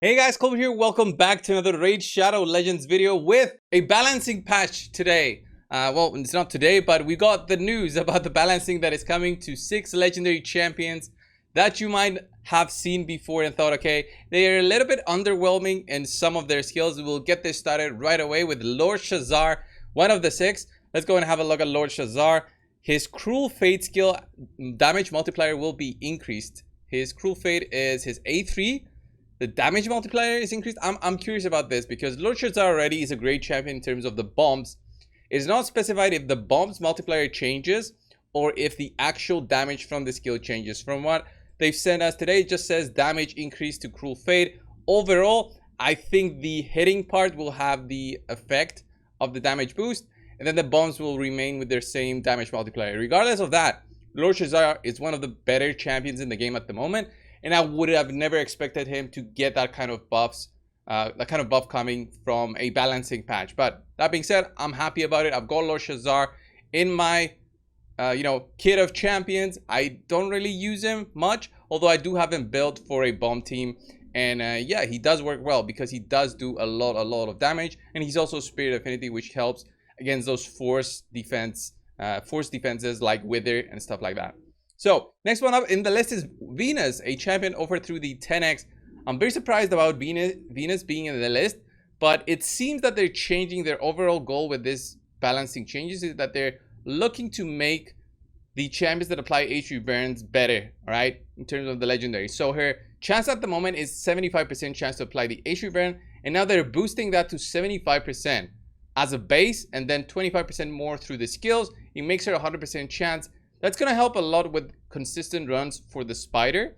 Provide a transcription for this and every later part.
Hey guys, Cupid here. Welcome back to another Raid Shadow Legends video with a balancing patch today. Well, it's not today, but we got the news about the balancing that is coming to 6 legendary champions that you might have seen before and thought, okay, they are a little bit underwhelming in some of their skills. We'll get this started right away with Lord Chazar, one of the 6. Let's go and have a look at Lord Chazar. His Cruel Fate skill damage multiplier will be increased. His Cruel Fate is his A3. The damage multiplier is increased. I'm curious about this because Lord Chazar already is a great champion in terms of the bombs. It is not specified if the bombs multiplier changes or if the actual damage from the skill changes. From what they've sent us today, it just says damage increase to Cruel Fate. Overall, I think the hitting part will have the effect of the damage boost, and then the bombs will remain with their same damage multiplier. Regardless of that, Lord Chazar is one of the better champions in the game at the moment. And I would have never expected him to get that kind of buffs, that kind of buff coming from a balancing patch. But that being said, I'm happy about it. I've got Lord Chazar in my, kit of champions. I don't really use him much, although I do have him built for a bomb team. And yeah, he does work well because he does do a lot of damage. And he's also Spirit Affinity, which helps against those force defenses like Wither and stuff like that. So, next one up in the list is Venus, a champion offered through the 10x. I'm very surprised about Venus being in the list, but it seems that they're changing their overall goal with this balancing changes, is that they're looking to make the champions that apply HP burns better, alright, in terms of the legendary. So her chance at the moment is 75% chance to apply the HP burn, and now they're boosting that to 75% as a base, and then 25% more through the skills. It makes her 100% chance. That's going to help a lot with consistent runs for the spider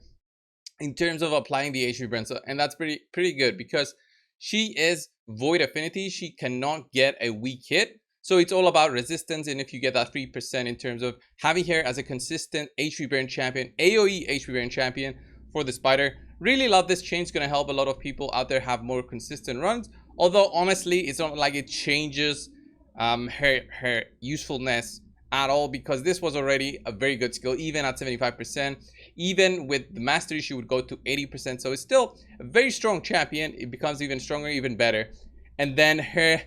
in terms of applying the HP burn. So, and that's pretty good because she is void affinity. She cannot get a weak hit. So it's all about resistance. And if you get that 3% in terms of having her as a consistent HP burn champion, AoE HP burn champion for the spider. Really love this change. It's going to help a lot of people out there have more consistent runs. Although honestly, it's not like it changes her usefulness at all, because this was already a very good skill. Even at 75%, even with the mastery, she would go to 80%. So it's still a very strong champion. It becomes even stronger, even better. And then her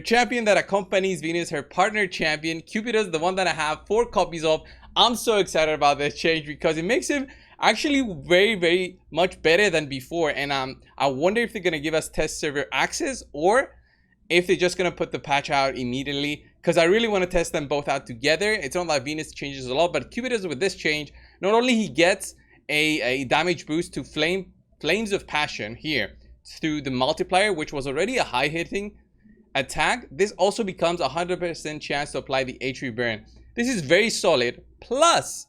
champion that accompanies Venus, her partner champion, Cupid, is the one that I have 4 copies of. I'm so excited about this change because it makes him actually very much better than before. And I wonder if they're gonna give us test server access or if they're just gonna put the patch out immediately, because I really want to test them both out together. It's not like Venus changes a lot, but Cupid is, with this change, not only he gets a damage boost to Flames of Passion here through the multiplier, which was already a high hitting attack. This also becomes 100% chance to apply the HP burn. This is very solid. Plus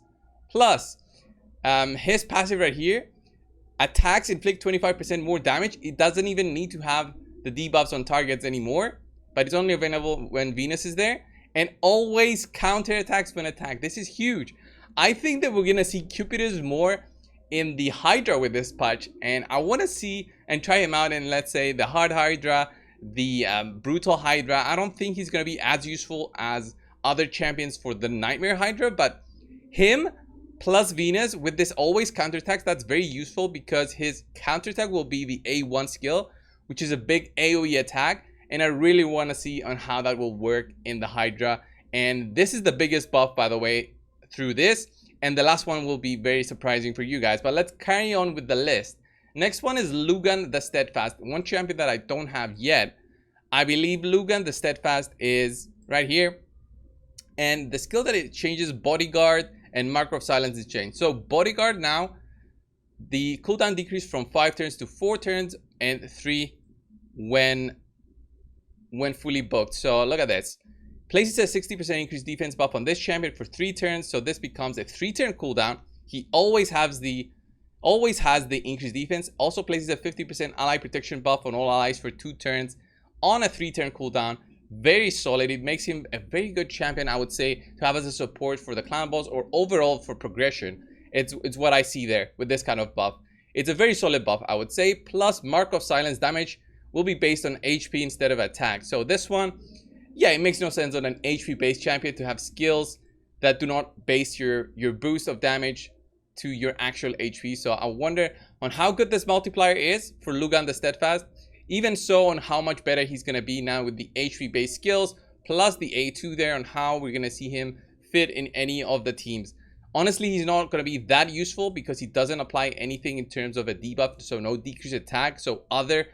his passive right here, attacks inflict 25% more damage. It doesn't even need to have the debuffs on targets anymore, but it's only available when Venus is there, and always counter attacks when attacked. This is huge. I think that we're gonna see Cupid more in the Hydra with this patch, and I want to see and try him out in, let's say, the Hard Hydra, the Brutal Hydra. I don't think he's gonna be as useful as other champions for the Nightmare Hydra, but him plus Venus with this always counterattacks, that's very useful because his counterattack will be the A1 skill, which is a big AoE attack, and I really want to see on how that will work in the Hydra. And this is the biggest buff, by the way, through this, and the last one will be very surprising for you guys. But let's carry on with the list. Next one is Lugan the Steadfast, one champion that I don't have yet. I believe Lugan the Steadfast is right here, and the skill that it changes, Bodyguard and Marker of Silence, is changed. So Bodyguard now, the cooldown decreased from 5 turns to 4 turns and 3 when fully booked. So look at this. Places a 60% increased defense buff on this champion for 3 turns. So this becomes a 3-turn cooldown. He always has the increased defense. Also places a 50% ally protection buff on all allies for 2 turns on a 3-turn cooldown. Very solid. It makes him a very good champion, I would say, to have as a support for the clan boss or overall for progression. It's what I see there with this kind of buff. It's a very solid buff, I would say. Plus, Mark of Silence damage will be based on HP instead of attack. So this one, yeah, it makes no sense on an HP based champion to have skills that do not base your boost of damage to your actual HP. So I wonder on how good this multiplier is for Lugan the Steadfast. Even so, on how much better he's going to be now with the HP based skills plus the A2 there, on how we're going to see him fit in any of the teams. Honestly, he's not going to be that useful because he doesn't apply anything in terms of a debuff, so no decreased attack. So other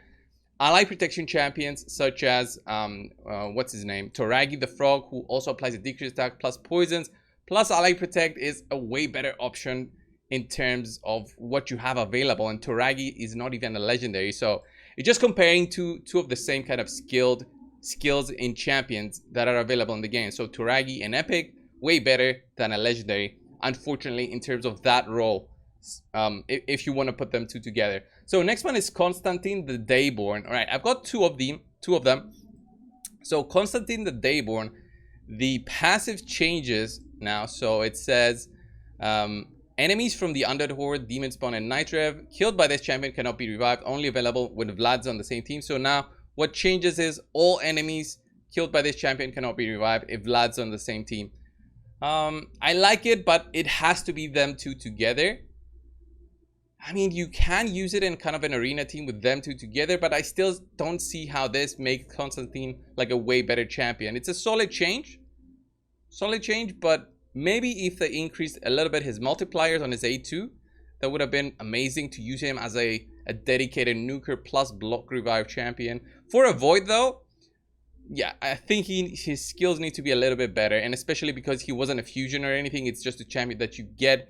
ally protection champions such as what's his name, Toragi the Frog, who also applies a decreased attack plus poisons plus ally protect, is a way better option in terms of what you have available. And Toragi is not even a legendary, so it's just comparing two of the same kind of skills in champions that are available in the game. So Toragi and Epic, way better than a legendary, unfortunately, in terms of that role, if you want to put them two together. So next one is Constantine the Dayborn. All right, I've got two of them. So Constantine the Dayborn, the passive changes now. So it says enemies from the Undead Horde, Demon Spawn, and Nitrev killed by this champion cannot be revived, only available when Vlad's on the same team. So now what changes is all enemies killed by this champion cannot be revived if Vlad's on the same team. I like it, but it has to be them two together. I mean, you can use it in kind of an arena team with them two together, but I still don't see how this makes Constantine like a way better champion. It's a solid change, but maybe if they increased a little bit his multipliers on his A2, that would have been amazing to use him as a dedicated nuker plus block revive champion. For a Void though, yeah, I think his skills need to be a little bit better, and especially because he wasn't a fusion or anything. It's just a champion that you get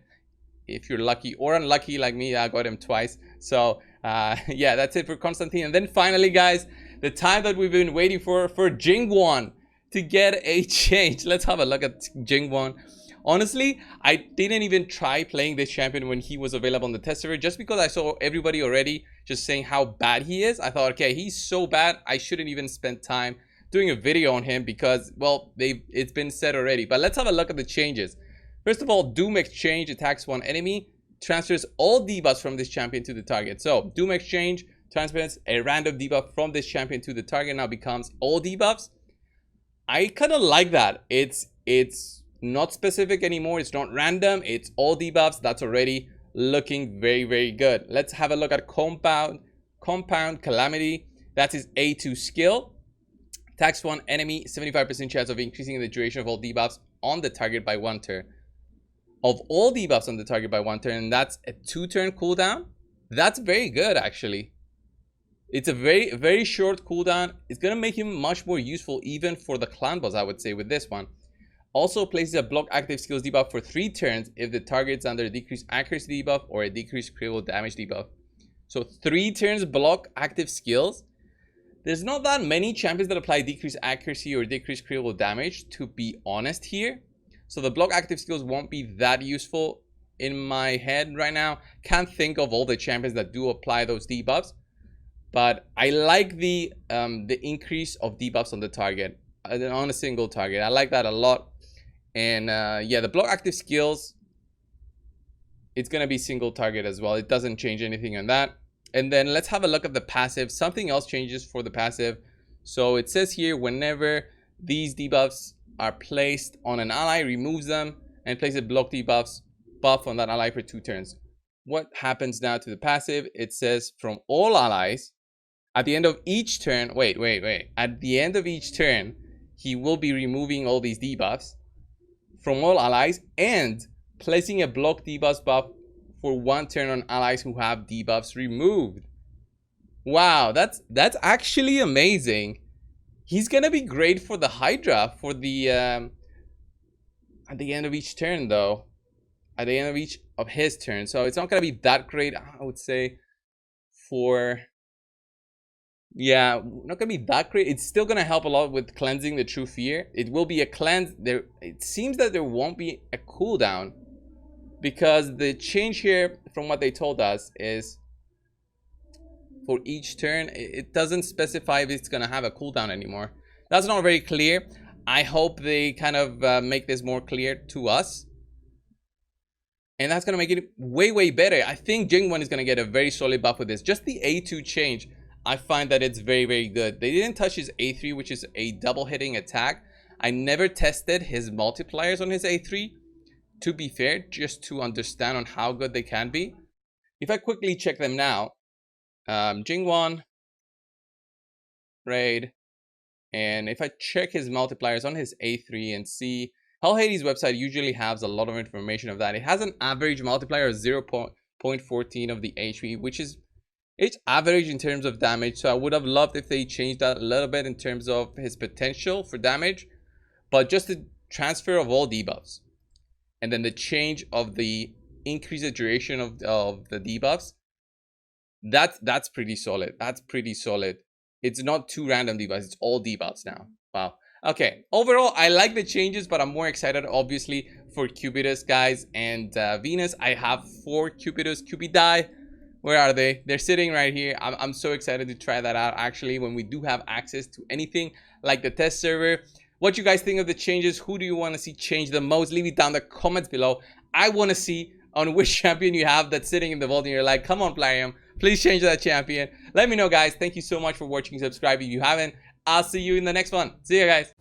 if you're lucky or unlucky like me. I got him twice. So yeah, that's it for Constantine. And then finally, guys, the time that we've been waiting for Jinguan to get a change. Let's have a look at Jinguan. Honestly, I didn't even try playing this champion when he was available on the test server, just because I saw everybody already just saying how bad he is. I thought, okay, he's so bad, I shouldn't even spend time doing a video on him because, well, it's been said already. But let's have a look at the changes. First of all, Doom Exchange attacks one enemy, transfers all debuffs from this champion to the target. So Doom Exchange transfers a random debuff from this champion to the target, now becomes all debuffs. I kind of like that. It's not specific anymore. It's not random. It's all debuffs. That's already looking very, very good. Let's have a look at Compound Calamity. That's his A2 skill. Attacks one enemy, 75% chance of increasing the duration of all debuffs on the target by 1 turn. Of all debuffs on the target by 1 turn, and that's a 2-turn cooldown. That's very good, actually. It's a very, very short cooldown. It's going to make him much more useful even for the clan boss, I would say, with this one. Also places a block active skills debuff for 3 turns if the target's under a decreased accuracy debuff or a decreased critical damage debuff. So 3 turns block active skills. There's not that many champions that apply decreased accuracy or decreased critical damage, to be honest here. So the block active skills won't be that useful in my head right now. Can't think of all the champions that do apply those debuffs. But I like the increase of debuffs on the target, on a single target. I like that a lot. And yeah, the block active skills, it's going to be single target as well. It doesn't change anything on that. And then let's have a look at the passive. Something else changes for the passive. So it says here, whenever these debuffs are placed on an ally, removes them and places block debuffs buff on that ally for 2 turns. What happens now to the passive? It says from all allies, at the end of each turn, wait. At the end of each turn, he will be removing all these debuffs from all allies and placing a block debuffs buff for 1 turn on allies who have debuffs removed. Wow, that's actually amazing. He's gonna be great for the Hydra for the at the end of each turn though. At the end of each of his turns. So it's not gonna be that great, I would say, for, yeah, not gonna be that great. It's still gonna help a lot with cleansing the True Fear. It will be a cleanse. There, it seems that there won't be a cooldown, because the change here from what they told us is for each turn. It doesn't specify if it's gonna have a cooldown anymore. That's not very clear. I hope they kind of make this more clear to us, and that's gonna make it way better. I think Jinguan is gonna get a very solid buff with this. Just the A2 change, I find that it's very good. They didn't touch his A3, which is a double hitting attack. I never tested his multipliers on his A3 to be fair, just to understand on how good they can be. If I quickly check them now, Jinguan, raid, and if I check his multipliers on his A3 and see, Hell Hades website usually has a lot of information of that. It has an average multiplier of 0.14 of the HP, which is it's average in terms of damage. So I would have loved if they changed that a little bit in terms of his potential for damage, but just the transfer of all debuffs and then the change of the increased duration of the debuffs, that's pretty solid. That's pretty solid. It's not two random debuffs, it's all debuffs now. Wow. Okay, overall I like the changes, but I'm more excited obviously for Cupidus, guys, and Venus. I have 4 Cupidus, Cupidi. Where are they? They're sitting right here. I'm so excited to try that out actually when we do have access to anything like the test server. What you guys think of the changes? Who do you want to see change the most? Leave it down in the comments below. I want to see on which champion you have that's sitting in the vault and you're like, come on, Plarium, please change that champion. Let me know, guys. Thank you so much for watching. Subscribe if you haven't. I'll see you in the next one. See you guys.